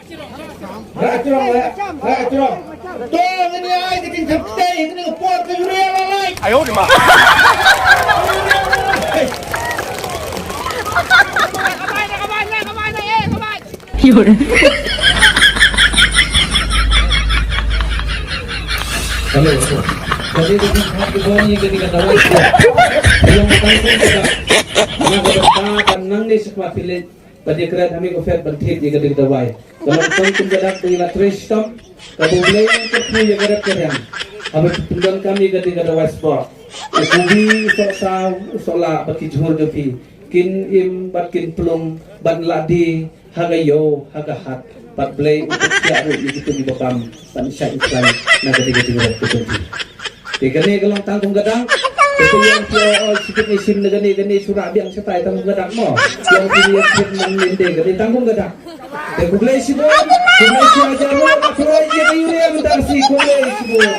Racurang ya, racurang. Tuh ini ay bikin sabte, ini ngepot ke Yuria lalai. 哎呦我的妈！ 有人。 Halo. Jadi kita hati boni ketika tahu itu. Yang pertama kita kita nang di sekolah pilih. Pada kerana kami kafir berhenti di ketika dawai. Kalau kau tinggal di la tristom, kau boleh untuk punya kerana kerana. Apa tujuan kami ketika dawai sport. Kubi sola bagi jumur jopi. Kin im bakin pelung ban ladi hagayo hagahat. Pat play untuk siaru itu di bakam pan syai islam na ketika itu. Digani kalau tanggung gadang itu yang dia sikit isim negani surah biang setai tanggung gadang mo yang dia sikit menginde gani tanggung gadang de kublai sibon kublai siaja mo kublai je yuri yang darsi kublai sibon